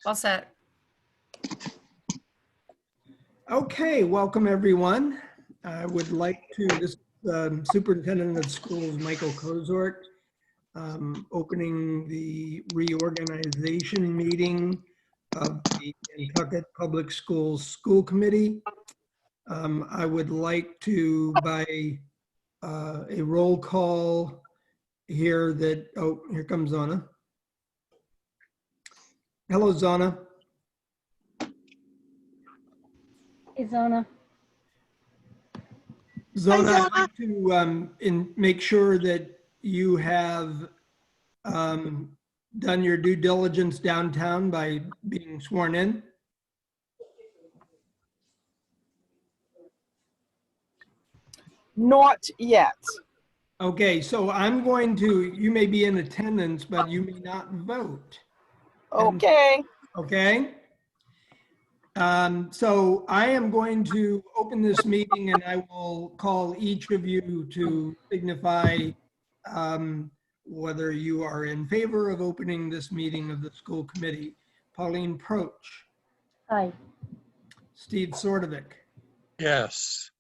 All set. Okay, welcome everyone. I would like to, this Superintendent of Schools, Michael Kozort, opening the reorganization meeting of the Nantucket Public Schools School Committee. I would like to, by a roll call here that, oh, here comes Zona. Hello, Zona. Hey, Zona. Zona, I'd like to make sure that you have done your due diligence downtown by being sworn in. Not yet. Okay, so I'm going to, you may be in attendance, but you may not vote. Okay. Okay? So I am going to open this meeting and I will call each of you to signify whether you are in favor of opening this meeting of the school committee. Pauline Proch. Hi. Steve Sordovic. Yes.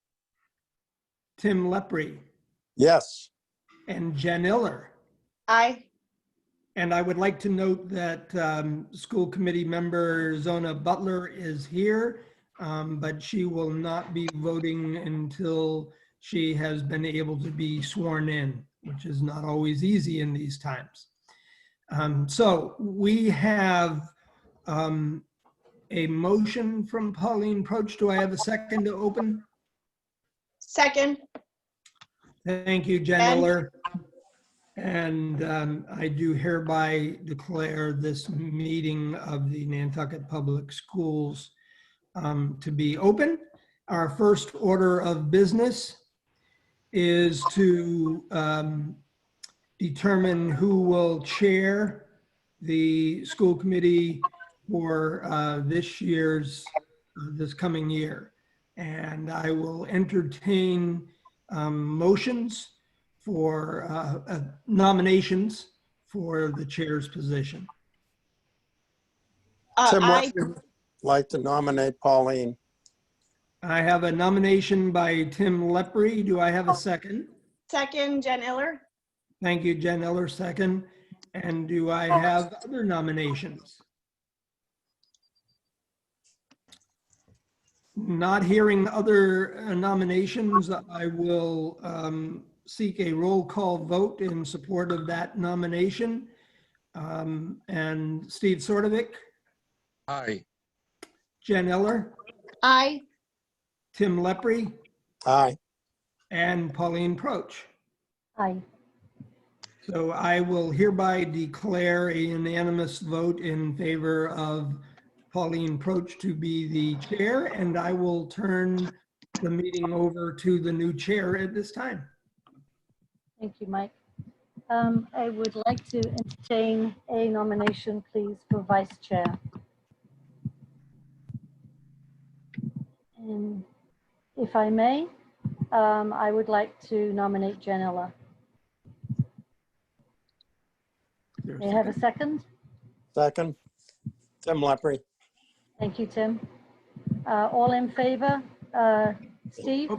Tim Lepre. Yes. And Jen Iller. Aye. And I would like to note that school committee member Zona Butler is here, but she will not be voting until she has been able to be sworn in, which is not always easy in these times. So we have a motion from Pauline Proch. Do I have a second to open? Second. Thank you, Jen Iller. And I do hereby declare this meeting of the Nantucket Public Schools to be open. Our first order of business is to determine who will chair the school committee for this coming year. And I will entertain motions for nominations for the chair's position. Tim, I would like to nominate Pauline. I have a nomination by Tim Lepre. Do I have a second? second. Jen Iller. Thank you, Jen Iller, second. And do I have other nominations? Not hearing other nominations, I will seek a roll call vote in support of that nomination. And Steve Sordovic, Aye. Jen Iller, Aye. Tim Lepre, Aye. and Pauline Proch. Hi. So I will hereby declare a unanimous vote in favor of Pauline Proch to be the chair, and I will turn the meeting over to the new chair at this time. Thank you, Mike. I would like to entertain a nomination, please, for vice chair. And if I may, I would like to nominate Jen Iller. May I have a second? Second. Tim Lepre. Thank you, Tim. All in favor? Steve?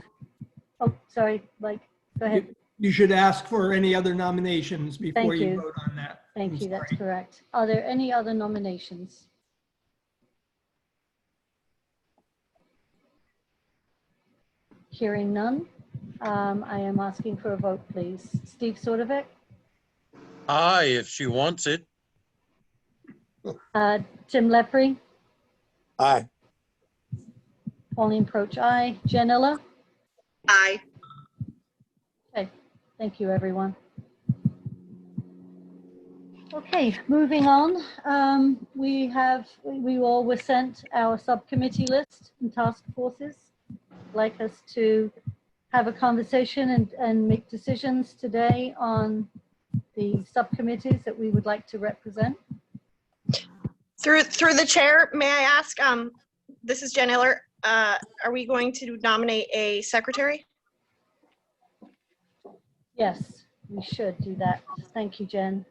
Oh, sorry, Mike, go ahead. You should ask for any other nominations before Thank you you. vote on that. Thank I'm you, that's sorry. correct. Are there any other nominations? Hearing none, I am asking for a vote, please. Steve Sordovic, Aye, if she wants it. Tim Lepre, Aye. Pauline Proch, aye. Jen Iller? Aye. Okay, thank you, everyone. Okay, moving on. We all were sent our subcommittee list and task forces. I'd like us to have a conversation and make decisions today on the subcommittees that we would like to represent. Through the chair, may I ask, this is Jen Iller, are we going to nominate a secretary? Yes, we should do that. Thank you, Jen.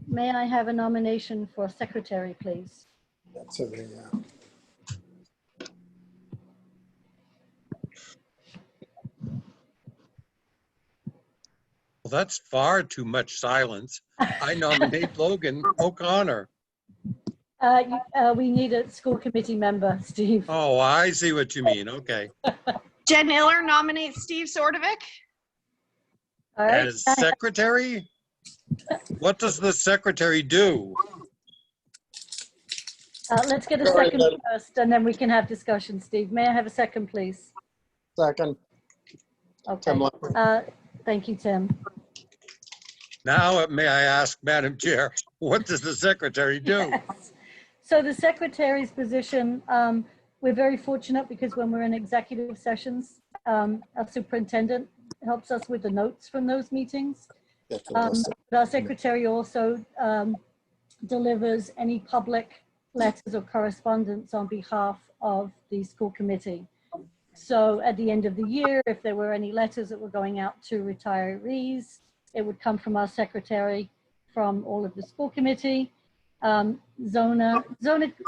May I have a nomination for secretary, please? That's a, Well, that's far too much silence. I nominate Logan O'Connor. We need a school committee member, Steve. Oh, I see what you mean. Okay. Jen Iller nominates Steve Sordovic. All right. As secretary? What does the secretary do? Let's get a second first, and then we can have discussion, Steve. May I have a second, please? second, Okay. Tim Lepre. Thank you, Tim. Now, may I ask, Madam Chair, what does the secretary do? Yes. So the secretary's position, we're very fortunate because when we're in executive sessions, our superintendent helps us with the notes from those meetings. But our secretary also delivers any public letters or correspondence on behalf of the school committee. So at the end of the year, if there were any letters that were going out to retirees, it would come from our secretary, from all of the school committee. Zona,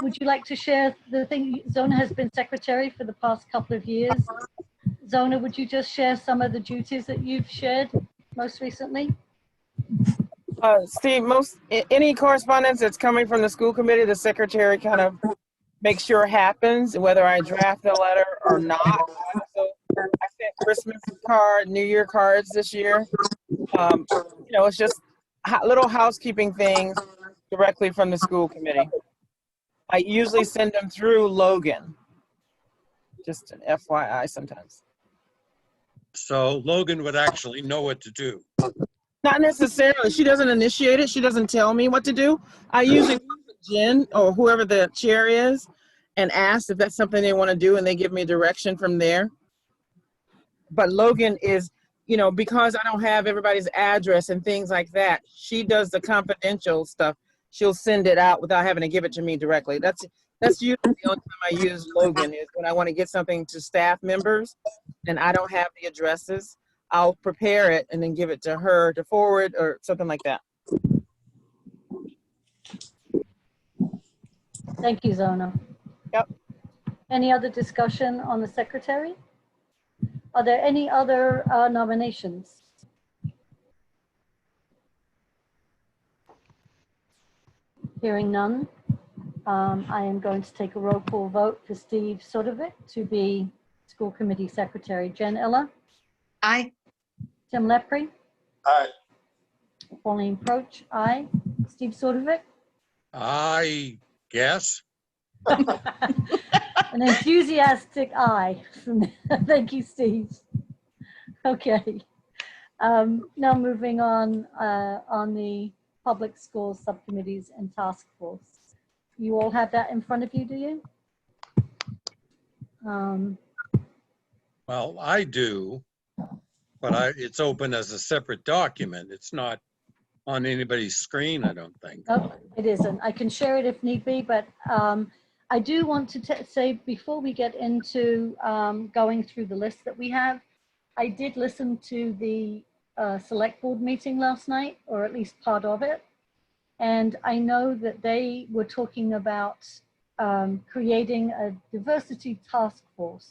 would you like to share the thing? Zona has been secretary for the past couple of years. Zona, would you just share some of the duties that you've shared most recently? Steve, any correspondence that's coming from the school committee, the secretary kind of makes sure happens, whether I draft the letter or not. So I sent Christmas card, New Year cards this year. It's just little housekeeping things directly from the school committee. I usually send them through Logan. Just an FYI sometimes. So Logan would actually know what to do. Not necessarily. She doesn't initiate it. She doesn't tell me what to do. I usually Jen or whoever the chair is and ask if that's something they want to do, and they give me direction from there. But Logan is, because I don't have everybody's address and things like that, she does the confidential stuff. She'll send it out without having to give it to me directly. That's usually the only time I use Logan, is when I want to get something to staff members and I don't have the addresses. I'll prepare it and then give it to her to forward or something like that. Thank you, Zona. Yep. Any other discussion on the secretary? Are there any other nominations? Hearing none, I am going to take a roll call vote for Steve Sordovic to be school committee secretary. Jen Iller, Aye. Tim Lepre, Aye. Pauline Proch, aye. Steve Sordovic, I guess. an enthusiastic aye. Thank you, Steve. Okay. Now moving on the public schools subcommittees and task force. You all have that in front of you, do you? Well, I do, but it's open as a separate document. It's not on anybody's screen, I don't think. Oh, it isn't. I can share it if need be, but I do want to say before we get into going through the list that we have, I did listen to the select board meeting last night, or at least part of it. And I know that they were talking about creating a diversity task force.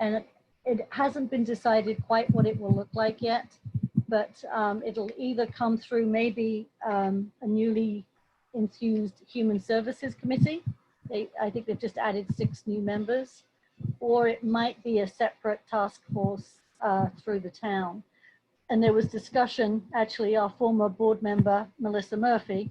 And it hasn't been decided quite what it will look like yet, but it'll either come through maybe a newly infused human services committee. I think they've just added 6 new members, or it might be a separate task force through the town. And there was discussion, actually, our former board member, Melissa Murphy,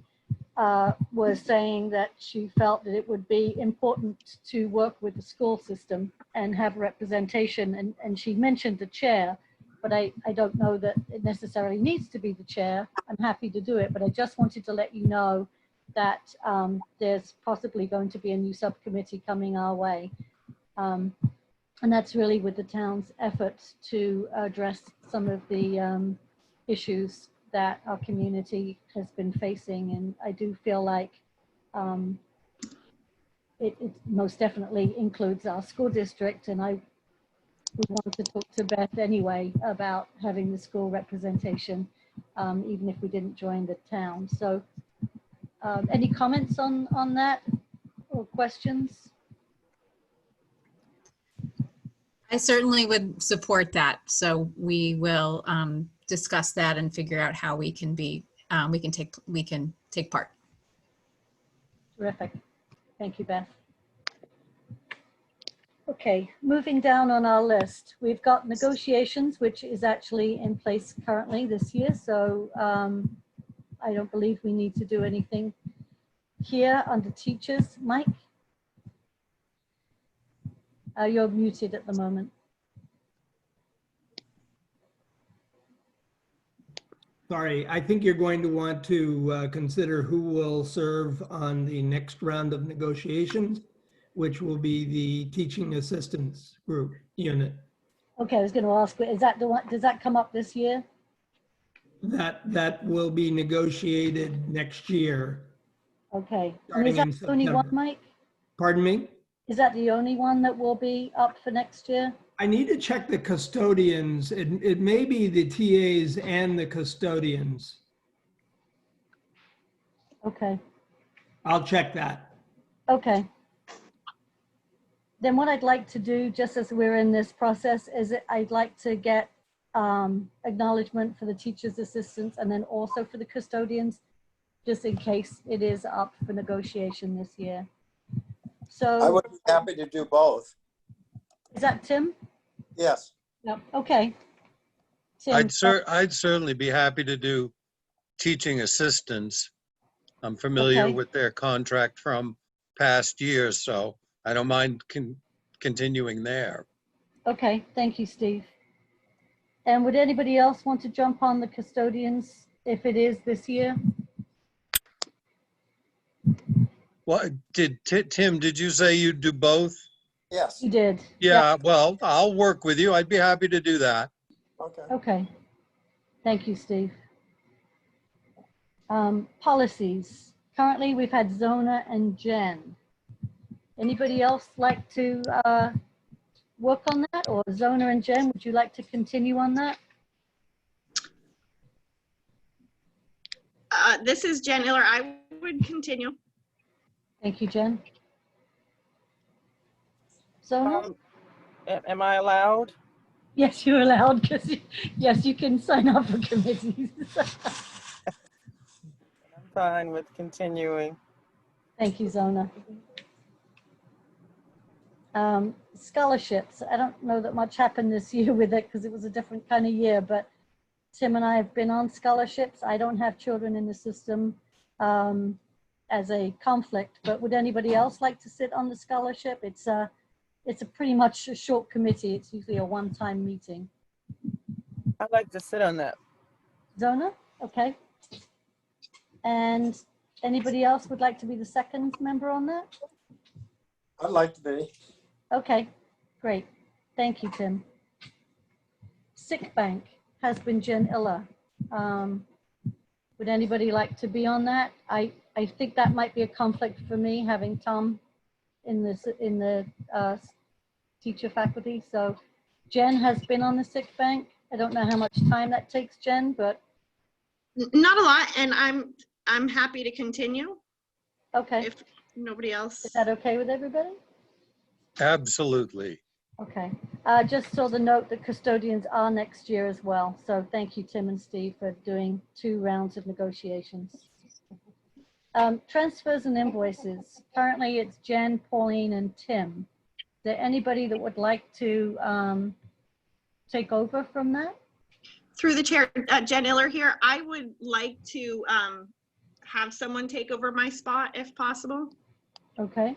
was saying that she felt that it would be important to work with the school system and have representation. And she mentioned the chair, but I don't know that it necessarily needs to be the chair. I'm happy to do it, but I just wanted to let you know that there's possibly going to be a new subcommittee coming our way. And that's really with the town's efforts to address some of the issues that our community has been facing. And I do feel like it most definitely includes our school district. And I would want to talk to Beth anyway about having the school representation, even if we didn't join the town. So any comments on that? or questions? I certainly would support that. So we will discuss that and figure out how we can be, we can take part. Terrific. Thank you, Beth. Okay, moving down on our list, we've got negotiations, which is actually in place currently this year. So I don't believe we need to do anything here under teachers. Mike? You're muted at the moment. Sorry, I think you're going to want to consider who will serve on the next round of negotiations, which will be the teaching assistants group unit. Okay, I was going to ask, is that the one, does that come up this year? That will be negotiated next year. Okay, and is Starting that in the only one, September. Mike? Pardon me? Is that the only one that will be up for next year? I need to check the custodians. It may be the TAs and the custodians. Okay, I'll check that. okay. Then what I'd like to do, just as we're in this process, is I'd like to get acknowledgement for the teachers' assistants and then also for the custodians, just in case it is up for negotiation this year. So I would be happy to do both. is that Tim? Yes. No, okay. Tim, I'd certainly be happy to do teaching assistants. I'm familiar Okay. with their contract from past years, so I don't mind continuing there. Okay, thank you, Steve. And would anybody else want to jump on the custodians if it is this year? What Tim, did you say you'd do both? Yes. You did. Yeah, well, I'll work with you. I'd be happy to do that. Okay. Okay. Thank you, Steve. Policies. Currently, we've had Zona and Jen. Anybody else like to work on that? Or Zona and Jen, would you like to continue on that? This is Jen Iller. I would continue. Thank you, Jen. Zona? Am I allowed? Yes, you're allowed, because yes, you can sign up for committees. I'm fine with continuing. Thank you, Zona. Scholarships. I don't know that much happened this year with it because it was a different kind of year, but Tim and I have been on scholarships. I don't have children in the system as a conflict, but would anybody else like to sit on the scholarship? It's a pretty much a short committee. It's usually a one-time meeting. I'd like to sit on that. Zona, okay. And anybody else would like to be the second member on that? I'd like to be. Okay, great. Thank you, Tim. Sick bank has been Jen Iller. Would anybody like to be on that? I think that might be a conflict for me, having Tom in the teacher faculty. So Jen has been on the sick bank. I don't know how much time that takes, Jen, but Not a lot, and I'm happy to continue okay. if nobody else. Is that okay with everybody? Absolutely. Okay. Just saw the note that custodians are next year as well. So thank you, Tim and Steve, for doing 2 rounds of negotiations. Transfers and invoices. Currently, it's Jen, Pauline, and Tim. Is there anybody that would like to take over from that? Through the chair, Jen Iller here. I would like to have someone take over my spot if possible. Okay.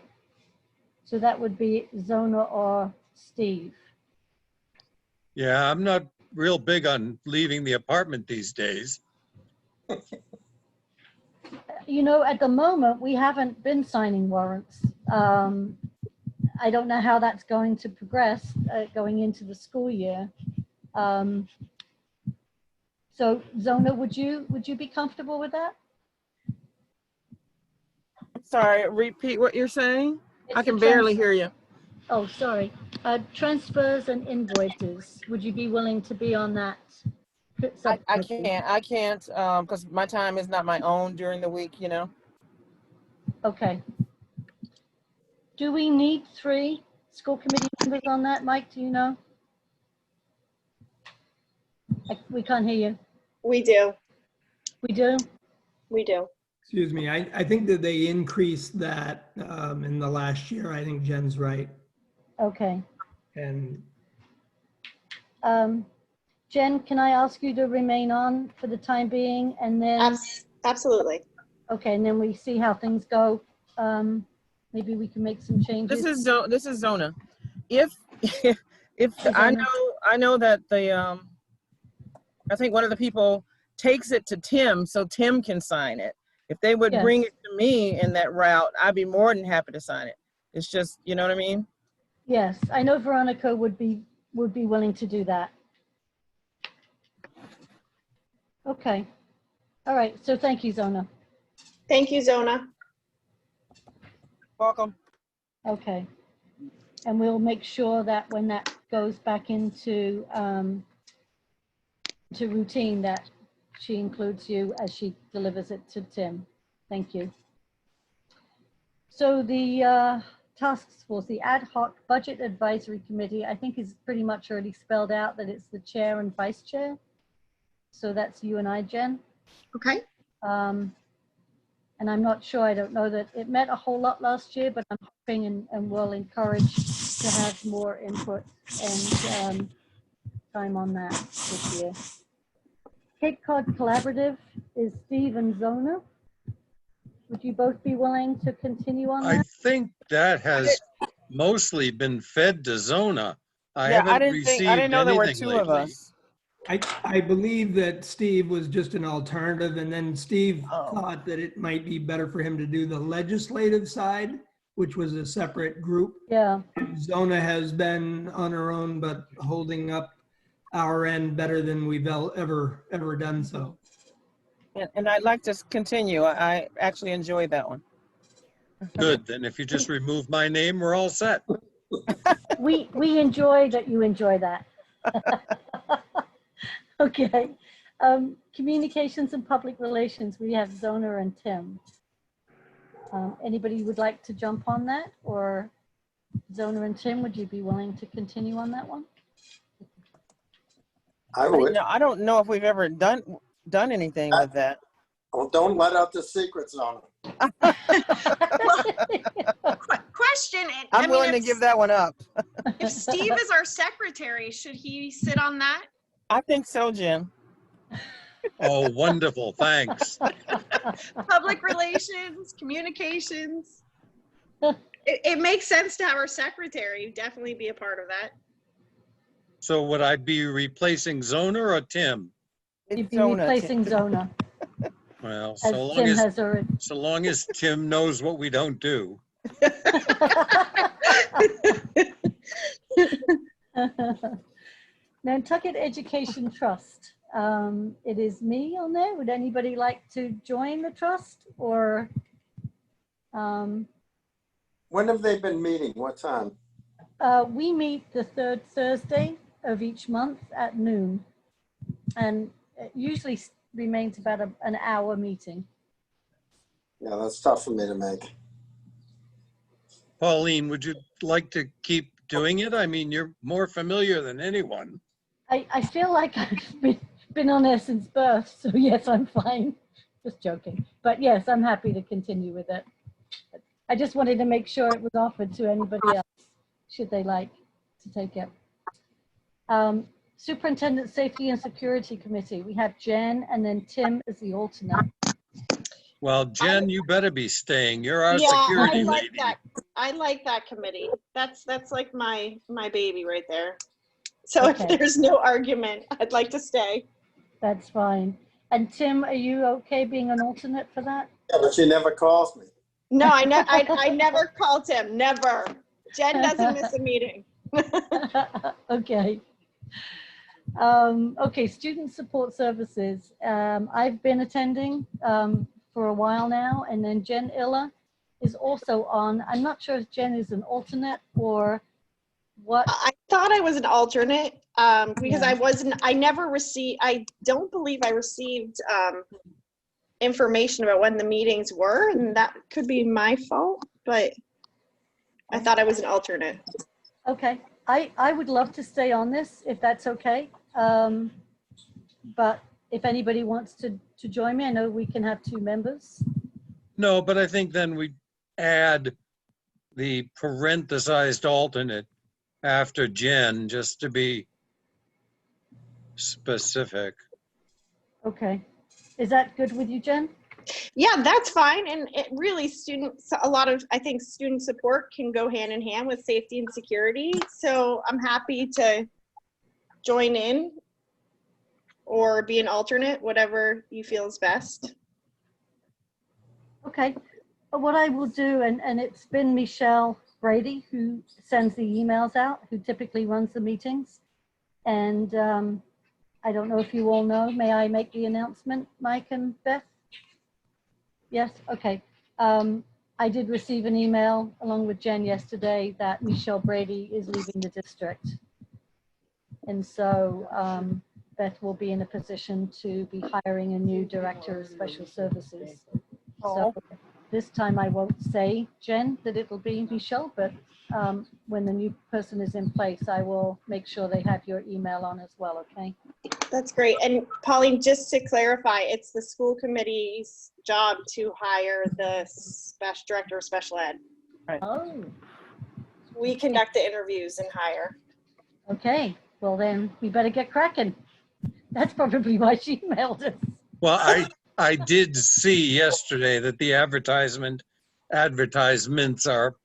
So that would be Zona or Steve. Yeah, I'm not real big on leaving the apartment these days. You know, at the moment, we haven't been signing warrants. I don't know how that's going to progress going into the school year. So Zona, would you be comfortable with that? Sorry, repeat what you're saying. I It's can the barely hear you. Oh, sorry. Transfers and invoices. Would you be willing to be on that? I subcommittee? can't because my time is not my own during the week, you know. Okay. Do we need 3 school committee members on that? Mike, do you know? We can't hear you. We do. We do? We do. Excuse me, I think that they increased that in the last year. I think Jen's right. Okay. And Jen, can I ask you to remain on for the time being and then, Absolutely. okay, and then we see how things go. Maybe we can make some changes. This is Zona. If if Hey, I Zona. know that the I think one of the people takes it to Tim so Tim can sign it. If they would bring Yes. it to me in that route, I'd be more than happy to sign it. It's just, you know what I mean? Yes, I know Veronica would be willing to do that. Okay. All right, so thank you, Zona. Thank you, Zona. Welcome. Okay. And we'll make sure that when that goes back into to routine, that she includes you as she delivers it to Tim. Thank you. So the task force, the ad hoc budget advisory committee, I think is pretty much already spelled out that it's the chair and vice chair. So that's you and I, Jen. Okay. And I'm not sure, I don't know that it met a whole lot last year, but I'm hoping and will encourage to have more input and time on that this year. Cape Cod Collaborative is Steve and Zona. Would you both be willing to continue on I that? think that has mostly been fed to Zona. I Yeah, I haven't didn't received know there were anything 2 of lately. us. I believe that Steve was just an alternative, and then Steve Oh. thought that it might be better for him to do the legislative side, which was a separate group. Yeah, Zona has been on her own, but holding up our end better than we've ever done so. And I'd like to continue. I actually enjoyed that one. Good, then if you just remove my name, we're all set. we enjoy that you enjoy that. Okay. Communications and public relations, we have Zona and Tim. Anybody would like to jump on that, or Zona and Tim, would you be willing to continue on that one? I would. I don't know if we've ever done anything with that. Well, don't let out the secrets on it. Question. I'm willing to give that one up. If Steve is our secretary, should he sit on that? I think so, Jim. Oh, wonderful, thanks. Public relations, communications. It makes sense to have our secretary definitely be a part of that. So would I be replacing Zona or Tim? You'd be Zona, replacing Zona, Well, as Tim has already. so long as Tim knows what we don't do. Nantucket Education Trust. It is me on there. Would anybody like to join the trust, or? When have they been meeting? What time? We meet the 3rd Thursday of each month at noon, and it usually remains about an hour meeting. Yeah, that's tough for me to make. Pauline, would you like to keep doing it? I mean, you're more familiar than anyone. I feel like I've been on there since birth, so yes, I'm fine. Just joking. But yes, I'm happy to continue with it. I just wanted to make sure it was offered to anybody else, should they like to take it. Superintendent Safety and Security Committee. We have Jen and then Tim as the alternate. Well, Jen, you better be staying. You're our Yeah, I security like lady. that. I like that committee. That's like my baby right there. So Okay. if there's no argument, I'd like to stay. That's fine. And Tim, are you okay being an alternate for that? Yeah, but she never calls me. No, I never called him. Never. Jen doesn't miss a meeting. Okay. Okay, student support services. I've been attending for a while now, and then Jen Iller is also on. I'm not sure if Jen is an alternate or what. I thought I was an alternate because Yeah. I don't believe I received information about when the meetings were, and that could be my fault, but I thought I was an alternate. Okay, I would love to stay on this if that's okay. But if anybody wants to join me, I know we can have 2 members. No, but I think then we add the parenthesized alternate after Jen, just to be specific. Okay, is that good with you, Jen? Yeah, that's fine. And it really I think student support can go hand in hand with safety and security. So I'm happy to join in or be an alternate, whatever you feel is best. Okay, but what I will do, and it's been Michelle Brady who sends the emails out, who typically runs the meetings. And I don't know if you all know, may I make the announcement, Mike and Beth? Yes, okay. I did receive an email along with Jen yesterday that Michelle Brady is leaving the district. And so Beth will be in a position to be hiring a new director of special services. So this time I won't say, Jen, that it'll be Michelle, but when the new person is in place, I will make sure they have your email on as well, okay? That's great. And Pauline, just to clarify, it's the school committee's job to hire the director of special ed. Oh, We conduct the interviews and hire. okay. Well, then we better get cracking. That's probably why she emailed us. Well, I did see yesterday that the advertisements are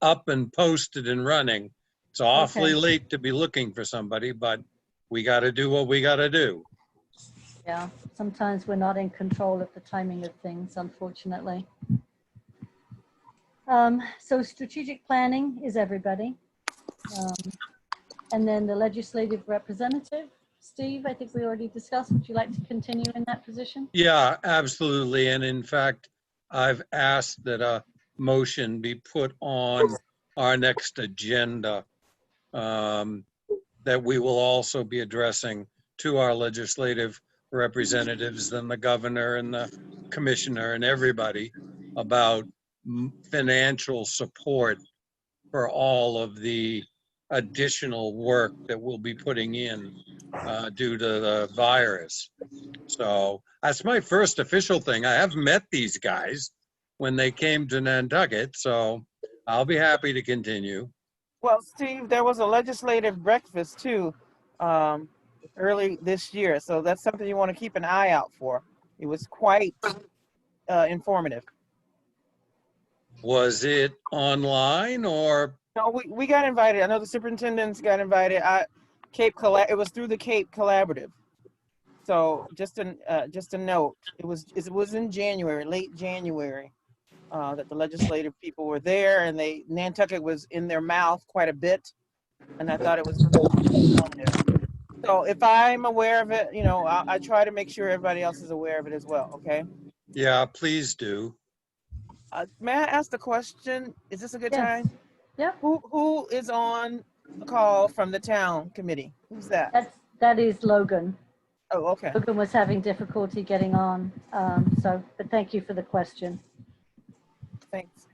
up and posted and running. It's awfully Okay. late to be looking for somebody, but we got to do what we got to do. Yeah, sometimes we're not in control of the timing of things, unfortunately. So strategic planning is everybody. And then the legislative representative, Steve, I think we already discussed. Would you like to continue in that position? Yeah, absolutely. And in fact, I've asked that a motion be put on our next agenda that we will also be addressing to our legislative representatives and the governor and the commissioner and everybody about financial support for all of the additional work that we'll be putting in due to the virus. So that's my first official thing. I have met these guys when they came to Nantucket, so I'll be happy to continue. Well, Steve, there was a legislative breakfast too, early this year. So that's something you want to keep an eye out for. It was quite informative. Was it online or? No, we got invited. I know the superintendents got invited. It was through the Cape Collaborative. So just a note, it was in January, late January, that the legislative people were there, and Nantucket was in their mouth quite a bit, and I thought it was informative. So if I'm aware of it, I try to make sure everybody else is aware of it as well. Okay. Yeah, please do. May I ask the question? Is this a good Yes. time? Yeah. Who is on the call from the town committee? Who's that? That is Logan. Oh, okay. Logan was having difficulty getting on. But thank you for the question. Thanks.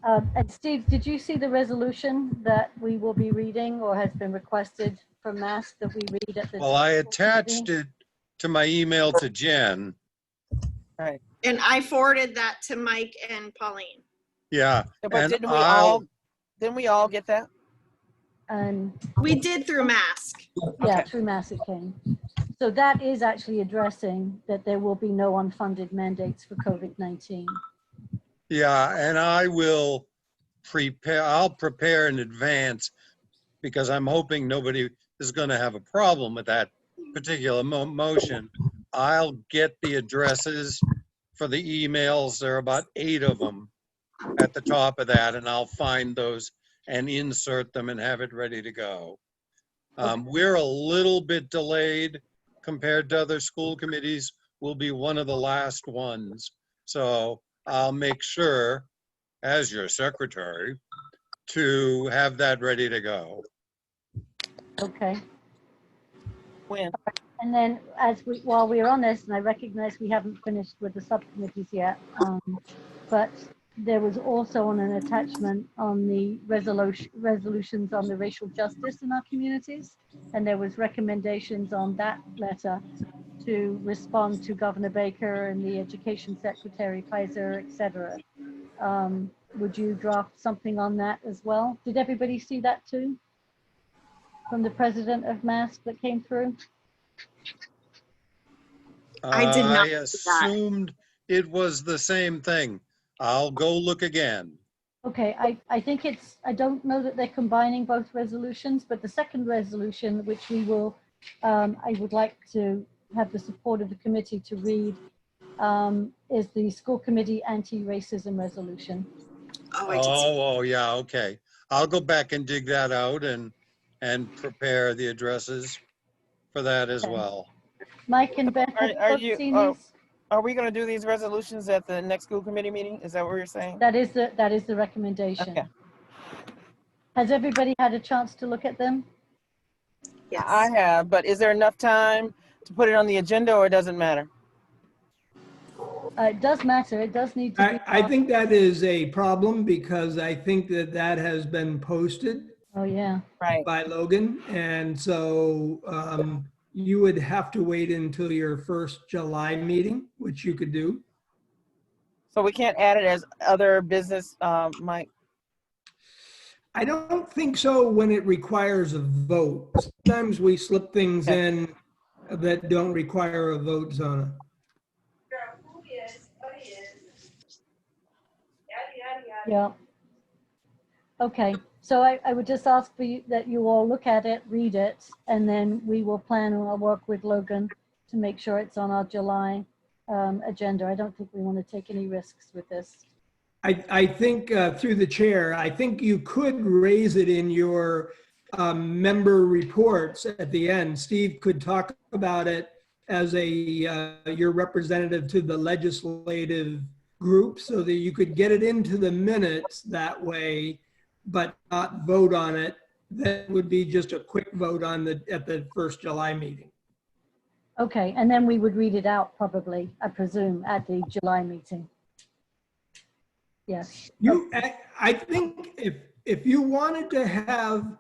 And Steve, did you see the resolution that we will be reading or has been requested from Mass that we read at the? Well, I attached it to my email to Jen. Right. And I forwarded that to Mike and Pauline. Yeah. But And didn't we all get that? And We did through Mask. yeah, Okay. through Mass it came. So that is actually addressing that there will be no unfunded mandates for COVID-19. Yeah, and I'll prepare in advance because I'm hoping nobody is going to have a problem with that particular motion. I'll get the addresses for the emails. There are about 8 of them at the top of that, and I'll find those and insert them and have it ready to go. We're a little bit delayed compared to other school committees. We'll be one of the last ones. So I'll make sure, as your secretary, to have that ready to go. Okay. When? And then while we're on this, and I recognize we haven't finished with the subcommittees yet, but there was also on an attachment on the resolutions on the racial justice in our communities. And there was recommendations on that letter to respond to Governor Baker and the Education Secretary, Kaiser, etc. Would you draft something on that as well? Did everybody see that too? From the president of MASC that came through? I did not I see that. assumed it was the same thing. I'll go look again. Okay, I think it's, I don't know that they're combining both resolutions, but the second resolution, which we will, I would like to have the support of the committee to read, is the school committee anti-racism resolution. Oh, I did see. Oh, yeah, okay. I'll go back and dig that out and prepare the addresses for that as Okay. well. Mike and Beth, have you Are both you, seen these? are we gonna do these resolutions at the next school committee meeting? Is that what you're saying? That is the recommendation. Okay. Has everybody had a chance to look at them? Yes. I have, but is there enough time to put it on the agenda or it doesn't matter? It does matter. It does need to be. I think that is a problem because I think that that has been posted Oh, yeah. Right. by Logan. And so you would have to wait until your first July meeting, which you could do. So we can't add it as other business, Mike? I don't think so when it requires a vote. Sometimes we slip things in that don't require a vote, Zona. Yeah. Okay, so I would just ask for you that you all look at it, read it, and then we will plan and I'll work with Logan to make sure it's on our July agenda. I don't think we want to take any risks with this. I think through the chair, I think you could raise it in your member reports at the end. Steve could talk about it as your representative to the legislative group so that you could get it into the minutes that way, but not vote on it. That would be just a quick vote on at the first July meeting. Okay, and then we would read it out probably, I presume, at the July meeting. Yes. I think if you wanted to have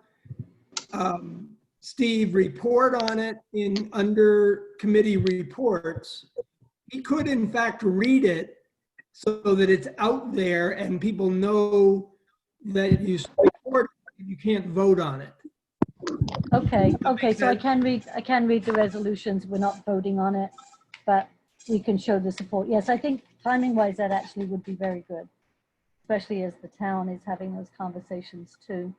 Steve report on it under committee reports, he could in fact read it so that it's out there and people know that you support it, you can't vote on it. Okay, okay, so I can read the resolutions. We're not voting on it, but we can show the support. Yes, I think timing wise that actually would be very good, especially as the town is having those conversations too.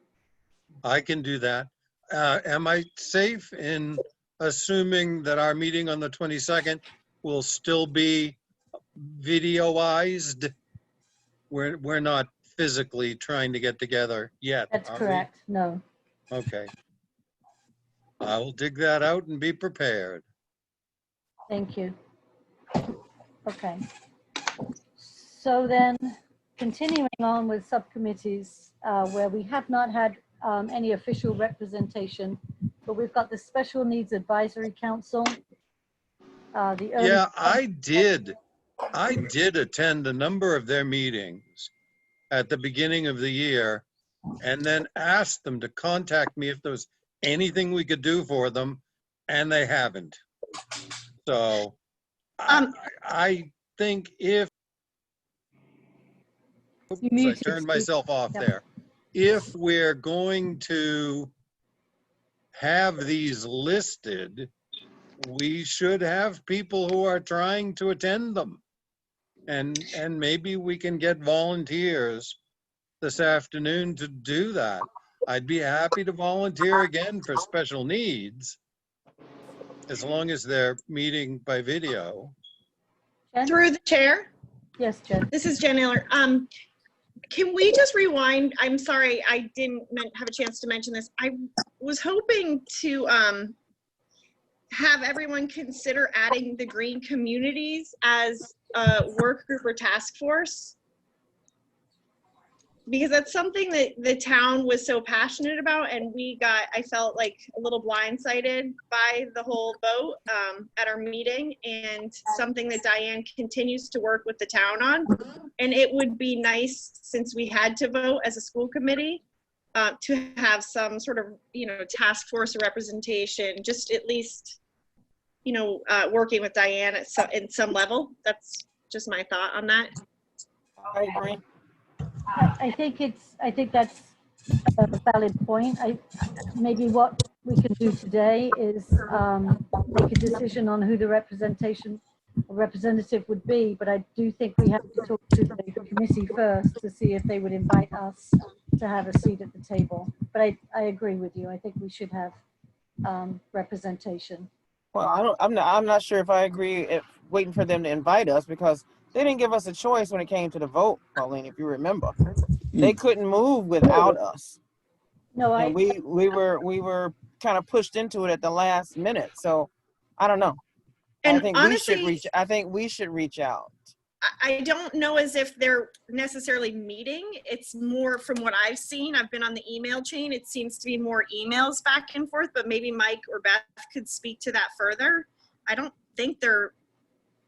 I can do that. Am I safe in assuming that our meeting on the 22nd will still be videoized? We're not physically trying to get together yet. That's are we? correct. No. Okay. I will dig that out and be prepared. Thank you. Okay. So then, continuing on with subcommittees, where we have not had any official representation, but we've got the Special Needs Advisory Council. The early Yeah, I did attend a number of their meetings at the beginning of the year and then asked them to contact me if there was anything we could do for them, and they haven't. So I think if You I muted, turned Steve. myself off Yep. there. If we're going to have these listed, we should have people who are trying to attend them. And maybe we can get volunteers this afternoon to do that. I'd be happy to volunteer again for special needs, as long as they're meeting by video. Jen? Through the chair, Yes, Jen. this is Jen Ehler. Can we just rewind? I'm sorry, I didn't have a chance to mention this. I was hoping to have everyone consider adding the green communities as a work group or task force. because that's something that the town was so passionate about, and I felt like a little blindsided by the whole vote at our meeting, and something that Diane continues to work with the town on. And it would be nice, since we had to vote as a school committee, to have some sort of, task force representation, just at least, working with Diane in some level. That's just my thought on that. I agree. I think that's a valid point. Maybe what we can do today is make a decision on who the representative would be, but I do think we have to talk to the committee first to see if they would invite us to have a seat at the table. But I agree with you. I think we should have representation. Well, I'm not sure if I agree if waiting for them to invite us, because they didn't give us a choice when it came to the vote, Pauline, if you remember. They couldn't move without us. No, And we were kind of pushed into it at the last minute. So I don't know. And I think we should reach out. I don't know as if they're necessarily meeting. It's more from what I've seen. I've been on the email chain. It seems to be more emails back and forth, but maybe Mike or Beth could speak to that further. I don't think their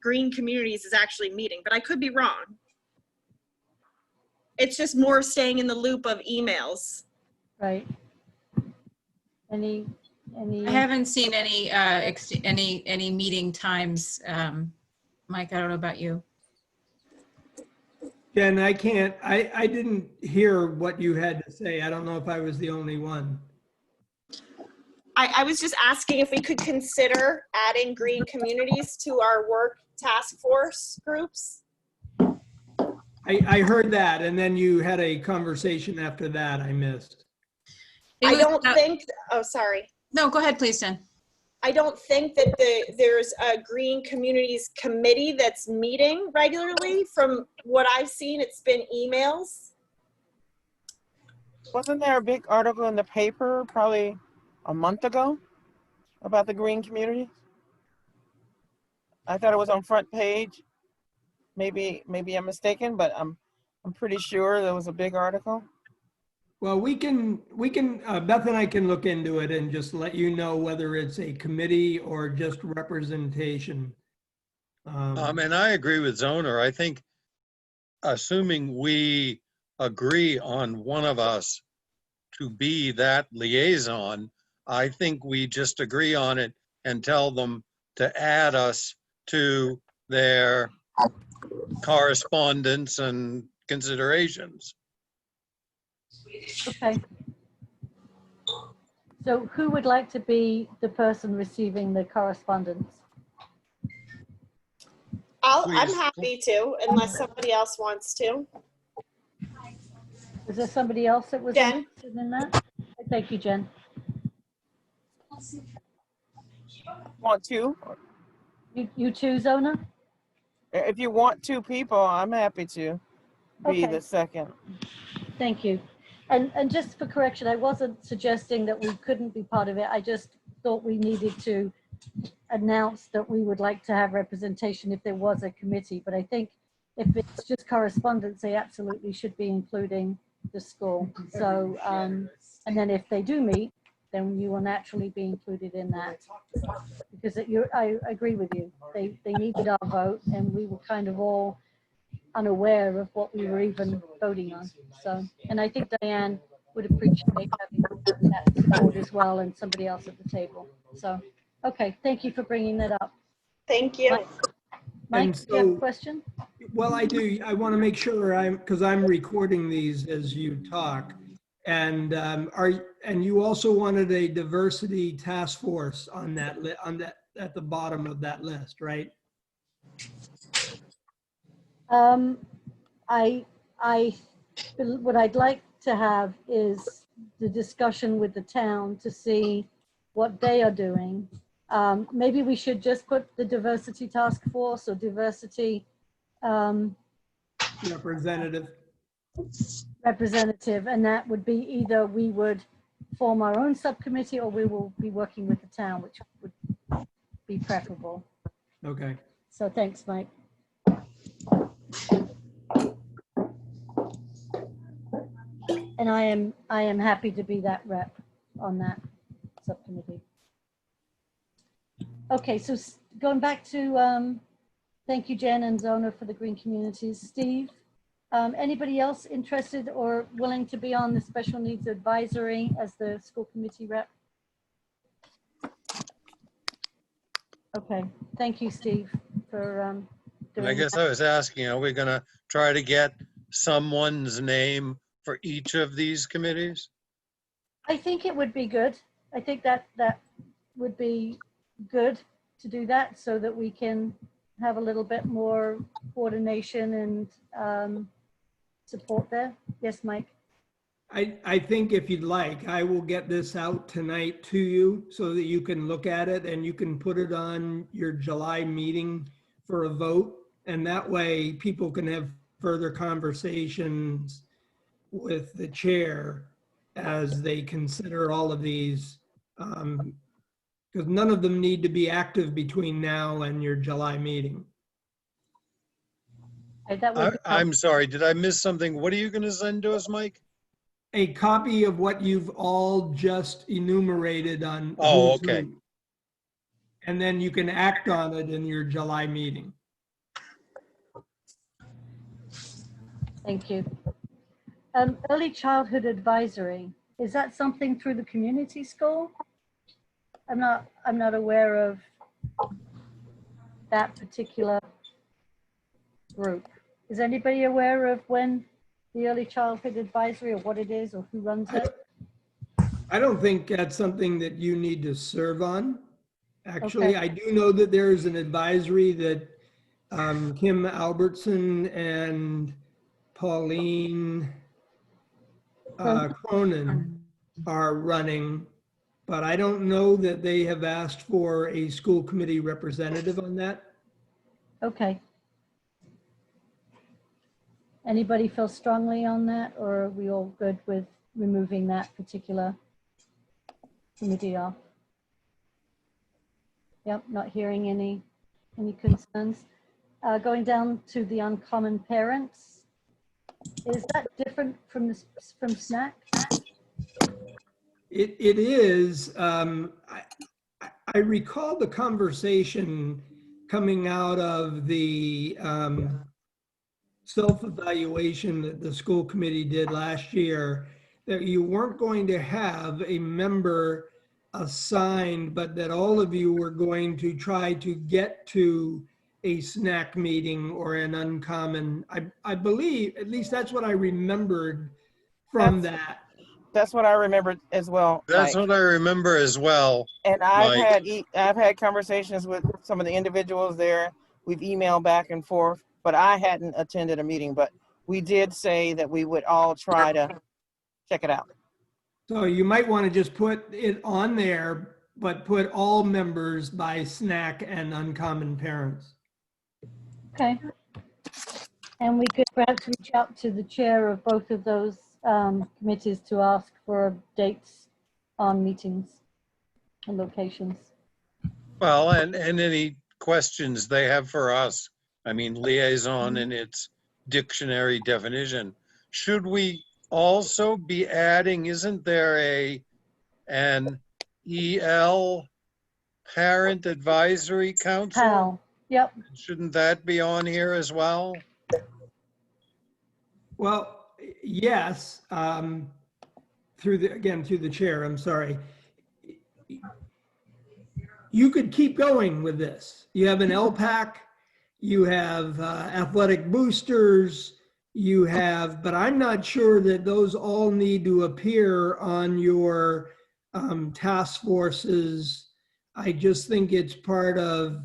Green Communities is actually meeting, but I could be wrong. It's just more staying in the loop of emails. right. Any? I haven't seen any meeting times. Mike, I don't know about you. Jen, I didn't hear what you had to say. I don't know if I was the only one. I was just asking if we could consider adding Green Communities to our work task force groups. I heard that, and then you had a conversation after that I missed. I don't think, oh, sorry. No, go ahead, please, Jen. I don't think that there's a Green Communities committee that's meeting regularly. From what I've seen, it's been emails. Wasn't there a big article in the paper probably a month ago about the Green Community? I thought it was on front page. Maybe I'm mistaken, but I'm pretty sure there was a big article. Well, we can Beth and I can look into it and just let you know whether it's a committee or just representation. And I agree with Zoner. I think assuming we agree on one of us to be that liaison, I think we just agree on it and tell them to add us to their correspondence and considerations. Okay. So who would like to be the person receiving the correspondence? I'm happy to, unless somebody else wants to. Was there somebody else that was Jen. interested in that? Thank you, Jen. Want two? You too, Zona? If you want two people, I'm happy to be Okay. the second. Thank you. And just for correction, I wasn't suggesting that we couldn't be part of it. I just thought we needed to announce that we would like to have representation if there was a committee. But I think if it's just correspondence, they absolutely should be including the school. So, and then if they do meet, then you will naturally be included in that. Because I agree with you. They needed our vote, and we were kind of all unaware of what we were even voting on. So, and I think Diane would appreciate having that support as well, and somebody else at the table. So, okay, thank you for bringing that up. Thank you. Mike, And do you have a so- question? Well, I do. I want to make sure because I'm recording these as you talk. And and you also wanted a diversity task force on that at the bottom of that list, right? What I'd like to have is the discussion with the town to see what they are doing. Maybe we should just put the diversity task force or diversity representative, and that would be either we would form our own subcommittee or we will be working with the town, which would be preferable. Okay. So thanks, Mike. And I am happy to be that rep on that subcommittee. Okay, so going back to, thank you, Jen and Zona, for the green communities. Steve, anybody else interested or willing to be on the special needs advisory as the school committee rep? Okay, thank you, Steve, for And I doing guess that. I was asking, are we gonna try to get someone's name for each of these committees? I think it would be good. I think that would be good to do that so that we can have a little bit more coordination and support there. Yes, Mike? I think if you'd like, I will get this out tonight to you so that you can look at it and you can put it on your July meeting for a vote. And that way people can have further conversations with the chair as they consider all of these. Because none of them need to be active between now and your July meeting. Okay, that would be I'm sorry, did I miss something? What are you gonna send to us, Mike? A copy of what you've all just enumerated on. Oh, who's okay. who. And then you can act on it in your July meeting. Thank you. Early childhood advisory, is that something through the community school? I'm not aware of that particular group. Is anybody aware of when the early childhood advisory, or what it is, or who runs it? I don't think that's something that you need to serve on. Actually, Okay. I do know that there's an advisory that Kim Albertson and Pauline Cronin are running, but I don't know that they have asked for a school committee representative on that. Okay. Anybody feel strongly on that, or are we all good with removing that particular committee off? Yep, not hearing any concerns. Going down to the uncommon parents. Is that different from SNAC? It is. I recall the conversation coming out of the self-evaluation that the school committee did last year, that you weren't going to have a member assigned, but that all of you were going to try to get to a SNAC meeting or an uncommon. I believe, at least that's what I remembered from that. That's what I remembered as well, That's Mike. what I remember as well. And I've Mike. had conversations with some of the individuals there. We've emailed back and forth, but I hadn't attended a meeting, but we did say that we would all try to check it out. So you might want to just put it on there, but put all members by SNAC and uncommon parents. Okay. And we could perhaps reach out to the chair of both of those committees to ask for dates on meetings and locations. Well, and any questions they have for us. I mean, liaison in its dictionary definition. Should we also be adding, isn't there an EL Parent Advisory Council? PAL, yep. Shouldn't that be on here as well? Well, yes, through the chair, I'm sorry. You could keep going with this. You have an LPAC, you have athletic boosters, you have, but I'm not sure that those all need to appear on your task forces. I just think it's part of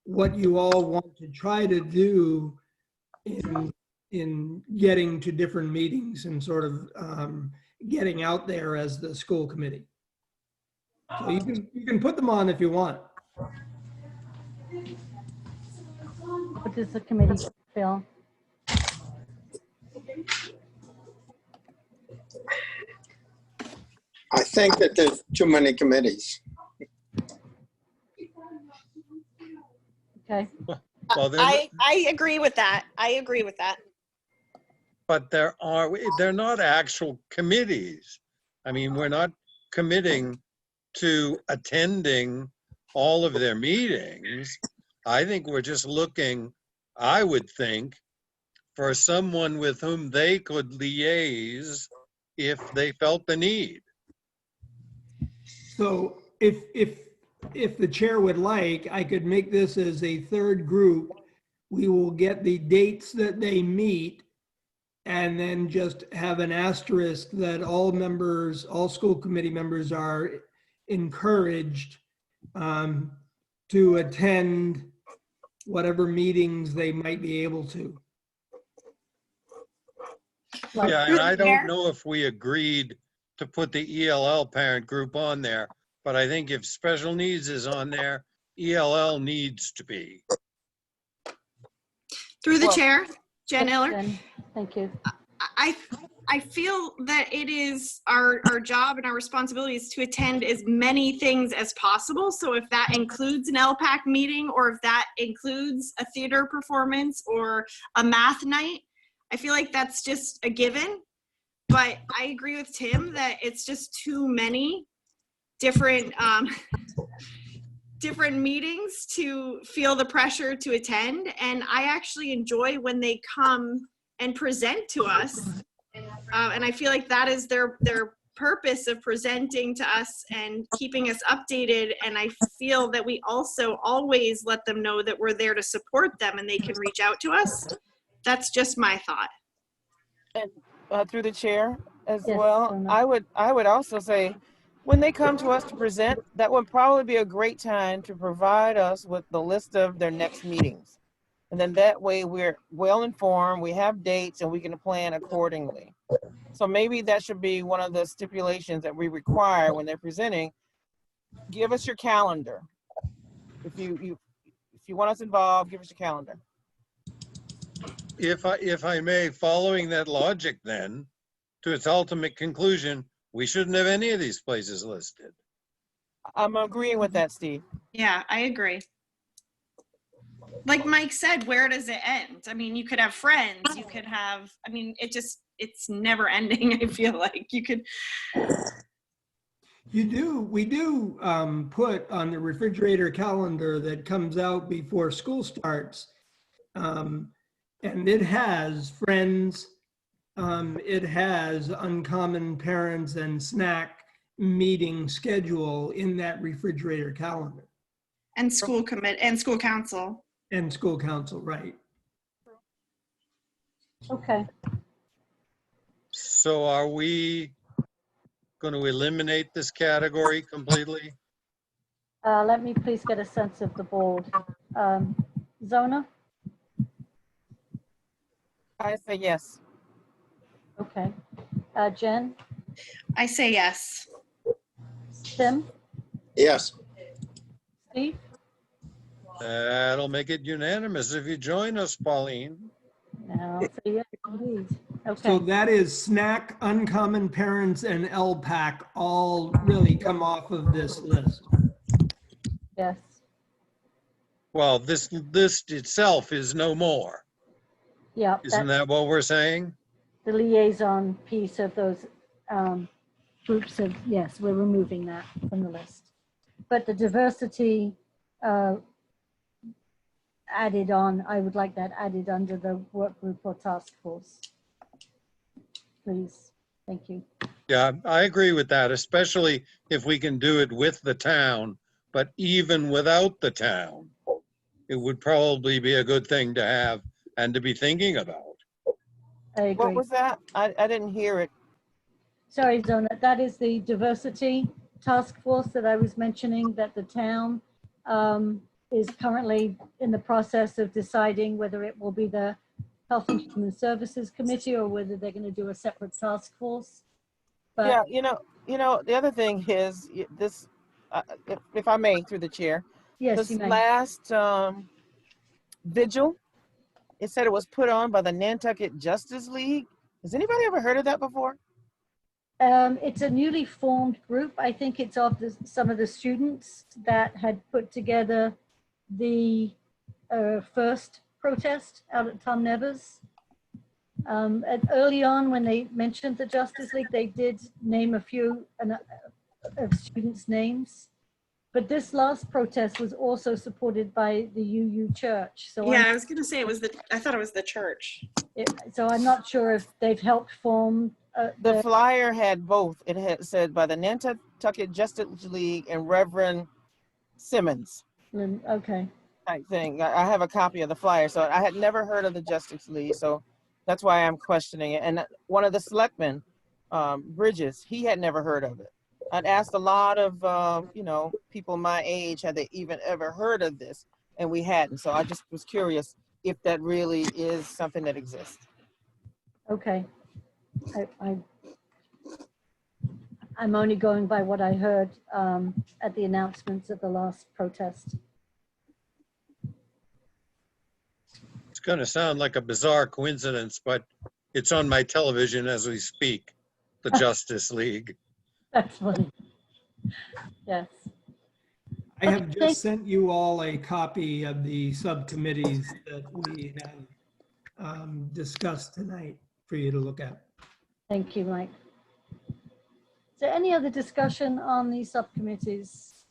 what you all want to try to do in getting to different meetings and sort of getting out there as the school committee. So you can put them on if you want. What does the committee feel? I think that there's too many committees. Okay. Well, I agree with that. I agree with that. but they're not actual committees. I mean, we're not committing to attending all of their meetings. I think we're just looking, I would think, for someone with whom they could liaise if they felt the need. So if the chair would like, I could make this as a third group. We will get the dates that they meet and then just have an asterisk that all members, all school committee members are encouraged to attend whatever meetings they might be able to. Like, Yeah, and I don't know if we agreed to put the ELL parent group on there, but I think if special needs is on there, ELL needs to be. Through the Well- chair, Jen Eller. Jen, thank you. I feel that it is our job and our responsibility is to attend as many things as possible. So if that includes an LPAC meeting, or if that includes a theater performance or a math night, I feel like that's just a given. But I agree with Tim that it's just too many different different meetings to feel the pressure to attend. And I actually enjoy when they come and present to us. And I feel like that is their purpose of presenting to us and keeping us updated. And I feel that we also always let them know that we're there to support them and they can reach out to us. That's just my thought. And through the chair as Yes, well, Donna. I would also say, when they come to us to present, that would probably be a great time to provide us with the list of their next meetings. And then that way we're well informed, we have dates, and we can plan accordingly. So maybe that should be one of the stipulations that we require when they're presenting. Give us your calendar. If you want us involved, give us your calendar. If I may, following that logic then, to its ultimate conclusion, we shouldn't have any of these places listed. I'm agreeing with that, Steve. Yeah, I agree. Like Mike said, where does it end? I mean, you could have friends, you could have, I mean, it's never ending. I feel like you could. We do put on the refrigerator calendar that comes out before school starts. And it has friends, it has uncommon parents and snack meeting schedule in that refrigerator calendar. And school commit and school council. And school council, right. Okay. So are we going to eliminate this category completely? Let me please get a sense of the board. Zona? I say yes. Okay. Jen? I say yes. Tim? Yes. Steve? That'll make it unanimous if you join us, Pauline. No, so yes, indeed. So Okay. that is snack, uncommon parents, and LPAC all really come off of this list. Yes. Well, this list itself is no more. Yeah. Isn't that what we're saying? The liaison piece of those groups of, yes, we're removing that from the list. But the diversity added on, I would like that added under the work group or task force. Please, thank you. Yeah, I agree with that, especially if we can do it with the town. But even without the town, it would probably be a good thing to have and to be thinking about. I agree. What was that? I didn't hear it. Sorry, Zona, that is the diversity task force that I was mentioning, that the town is currently in the process of deciding whether it will be the Health and Human Services Committee or whether they're going to do a separate task force. But Yeah, you know, the other thing is this, if I may, through the chair, yes, this you may. last vigil, it said it was put on by the Nantucket Justice League. Has anybody ever heard of that before? It's a newly formed group. I think it's of some of the students that had put together the first protest out at Tom Nevers. Early on, when they mentioned the Justice League, they did name a few of students' names. But this last protest was also supported by the UU Church. So Yeah, I was gonna say I thought it was the church. so I'm not sure if they've helped form The flyer had both. It had said by the Nantucket Justice League and Reverend Simmons okay. type thing. I have a copy of the flyer, so I had never heard of the Justice League, so that's why I'm questioning it. And one of the selectmen, Bridges, he had never heard of it. I'd asked a lot of, people my age, had they even ever heard of this? And we hadn't. So I just was curious if that really is something that exists. Okay. I'm only going by what I heard at the announcements of the last protest. It's going to sound like a bizarre coincidence, but it's on my television as we speak, the Justice League. That's funny. Yes. I have just sent you all a copy of the subcommittees that we have discussed tonight for you to look at. Thank you, Mike. Is there any other discussion on the subcommittees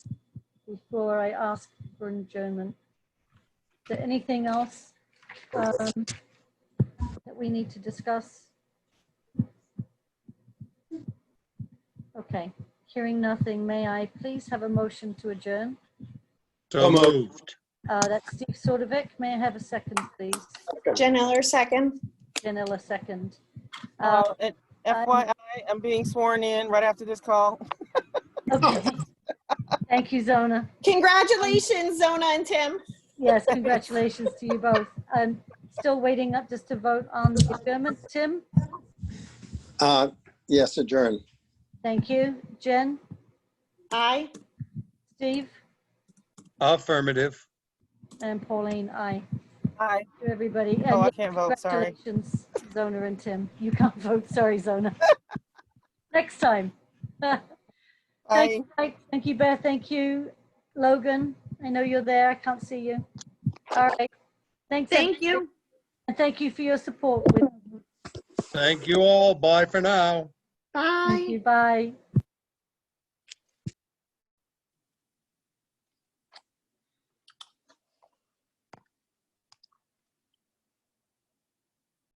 before I ask for adjournment? Is there anything else that we need to discuss? Okay, hearing nothing, may I please have a motion to adjourn? So moved. That's Steve Sotovic. May I have a second, please? Jen Eller, second. Janella, second. And FYI, I'm being sworn in right after this call. Okay. Thank you, Zona. Congratulations, Zona and Tim. Yes, congratulations to you both. I'm still waiting up just to vote on the adjournment. Tim? Yes, adjourn. Thank you. Jen? Aye. Steve? Affirmative. And Pauline, aye. Hi. To everybody. Oh, And I can't vote, sorry. congratulations, Zona and Tim. You can't vote, sorry, Zona. Next time. Bye. Thank you, Mike. Thank you, Beth. Thank you, Logan. I know you're there. I can't see you. All right. Thanks. Thank everybody. you. And thank you for your support. Thank you all. Bye for now. Bye. Thank you. Bye.